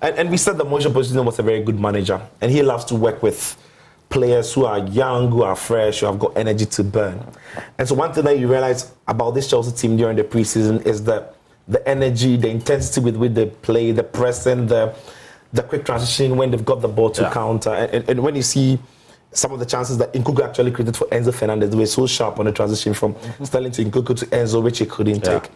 And we said that Mauricio Pochettino was a very good manager, and he loves to work with players who are young, who are fresh, who have got energy to burn. And so one thing that you realize about this Chelsea team during the preseason is that the energy, the intensity with which they play, the pressing, the quick transition when they've got the ball to counter. And when you see some of the chances that Nkunku actually created for Enzo Fernandez, they were so sharp on the transition from Sterling to Nkunku to Enzo, which he couldn't take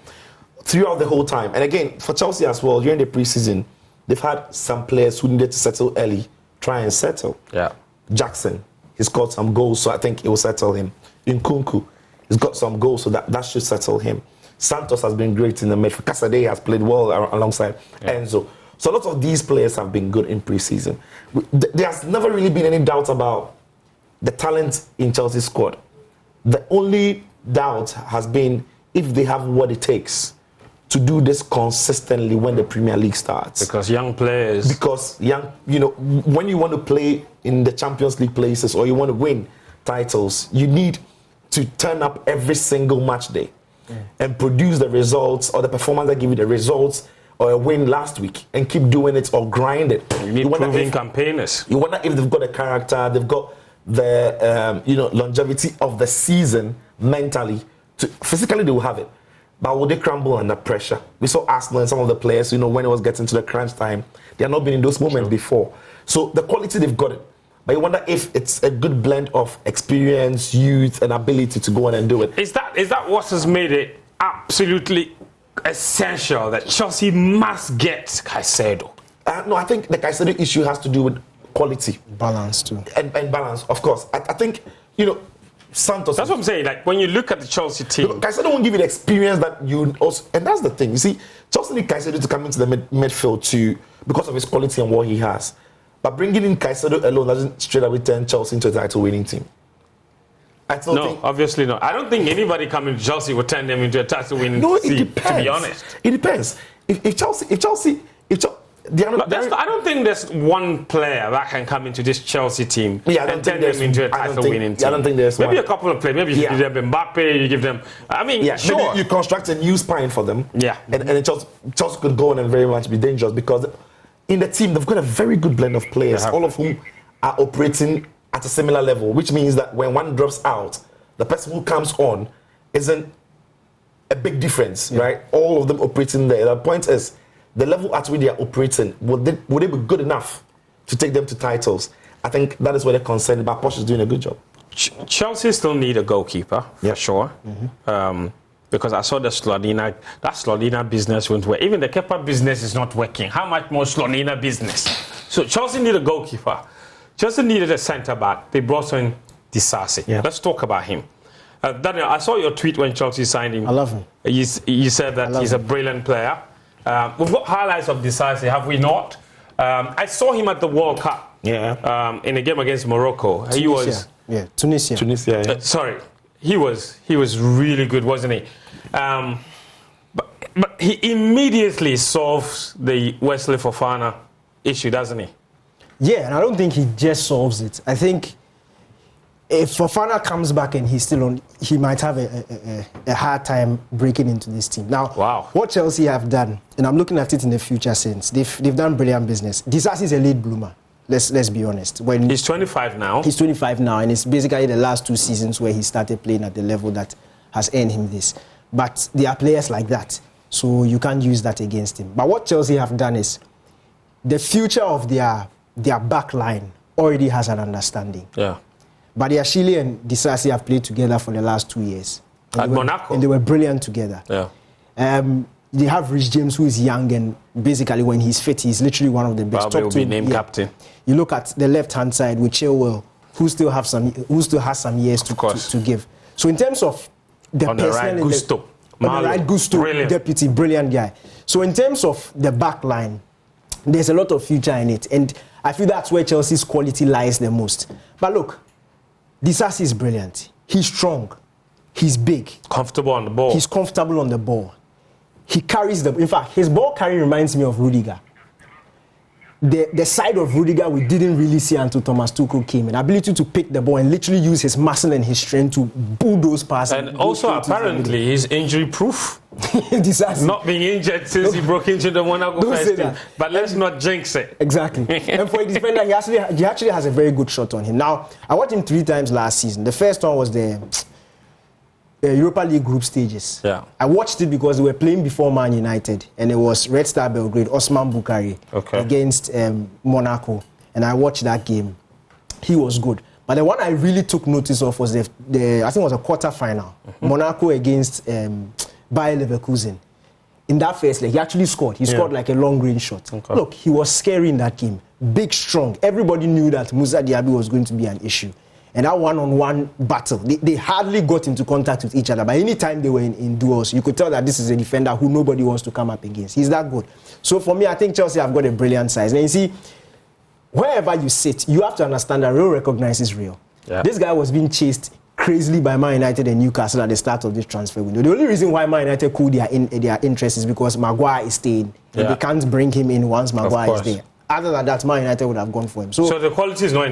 throughout the whole time. And again, for Chelsea as well, during the preseason, they've had some players who needed to settle early, try and settle. Yeah. Jackson, he's got some goals, so I think it will settle him. Nkunku, he's got some goals, so that should settle him. Santos has been great in the midfield. Casadei has played well alongside Enzo. So a lot of these players have been good in preseason. There has never really been any doubt about the talent in Chelsea's squad. The only doubt has been if they have what it takes to do this consistently when the Premier League starts. Because young players. Because when you want to play in the Champions League places or you want to win titles, you need to turn up every single match day and produce the results or the performance that give you the results or a win last week and keep doing it or grind it. You need proving campaigners. You wonder if they've got the character, they've got the longevity of the season mentally. Physically, they will have it. But will they crumble under pressure? We saw Arsenal and some of the players, when it was getting to the crunch time, they have not been in those moments before. So the quality, they've got it. But you wonder if it's a good blend of experience, youth, and ability to go on and do it. Is that what has made it absolutely essential that Chelsea must get Caicedo? No, I think the Caicedo issue has to do with quality. Balance, too. And balance, of course. I think, Santos. That's what I'm saying. Like, when you look at the Chelsea team, Caicedo won't give you the experience that you also. And that's the thing. You see, Chelsea need Caicedo to come into the midfield because of his quality and what he has. But bringing in Caicedo alone doesn't straight away turn Chelsea into a title-winning team. No, obviously not. I don't think anybody coming to Chelsea would turn them into a title-winning team. No, it depends. To be honest, it depends. If Chelsea. I don't think there's one player that can come into this Chelsea team and turn them into a title-winning team. I don't think there's maybe one. A couple of players. Maybe you give them Mbappe, you give them... sure. Maybe you construct a new spine for them. Yeah. And Chelsea could go on and very much be dangerous because in the team, they've got a very good blend of players, all of whom are operating at a similar level, which means that when one drops out, the person who comes on isn't a big difference, right? All of them operating there. The point is, the level at which they are operating, would they be good enough to take them to titles? I think that is where they're concerned, but Poch is doing a good job. Chelsea still need a goalkeeper, for sure. Mm-hmm. Because I saw that Slonina business went well. Even the Kepa business is not working. How much more Slonina business? So Chelsea need a goalkeeper. Chelsea needed a centre-back. They brought in Disasi. Yeah. Let's talk about him. Daniel, I saw your tweet when Chelsea signed him. I love him. You said that he's a brilliant player. We've got highlights of Disasi, have we not? I saw him at the World Cup in a game against Morocco. Tunisia. Sorry. He was really good, wasn't he? But he immediately solves the Wesley Fofana issue, doesn't he? Yeah, and I don't think he just solves it. I think if Fofana comes back and he's still on, he might have a hard time breaking into this team. Now, what Chelsea have done, and I'm looking at it in the future sense, they've done brilliant business. Disasi is a late bloomer. Let's be honest. He's 25 now. He's 25 now, and it's basically the last 2 seasons where he started playing at the level that has earned him this. But there are players like that, so you can't use that against him. But what Chelsea have done is the future of their back line already has an understanding. Yeah. But Ashili and Disasi have played together for the last 2 years. At Monaco. And they were brilliant together. Yeah. They have Rich James, who is young, and basically when he's fit, he's literally one of the best. Probably will be named captain. You look at the left-hand side with Chilwell, who still has some years to give. So in terms of the personnel, on the right, Gusto, deputy, brilliant guy. So in terms of the back line, there's a lot of future in it, and I feel that's where Chelsea's quality lies the most. But look, Disasi is brilliant. He's strong. He's big. Comfortable on the ball. He's comfortable on the ball. He carries the... In fact, his ball carrying reminds me of Rudiger. the side of Rudiger we didn't really see until Thomas Tuchel came in. Ability to pick the ball and literally use his muscle and his strength to bulldoze passes. And also apparently he's injury proof. Not being injured since he broke into the Monaco first team. But let's not jinx it. Exactly. And for a defender, he actually has a very good shot on him. Now, I watched him 3 times last season. The first one was the Europa League group stages. Yeah. I watched it because they were playing before Man United, and it was Red Star Belgrade, Osman Bukhari against Monaco, and I watched that game. He was good. But the one I really took notice of was the I think it was a quarter final, Monaco against Bayer Leverkusen. In that first leg, he actually scored. He scored like a long range shot. Look, he was scary in that game. Big, strong. Everybody knew that Moussa Diaby was going to be an issue. And that one-on-one battle, they hardly got into contact with each other. But any time they were in duels, you could tell that this is a defender who nobody wants to come up against. He's that good. So for me, I think Chelsea have got a brilliant size. And you see, wherever you sit, you have to understand that real recognizes real. Yeah. This guy was being chased crazily by Man United and Newcastle at the start of this transfer window. The only reason why Man United cooled their interest is because Maguire is staying. And they can't bring him in once Maguire is there. Other than that, Man United would have gone for him. So the quality is not in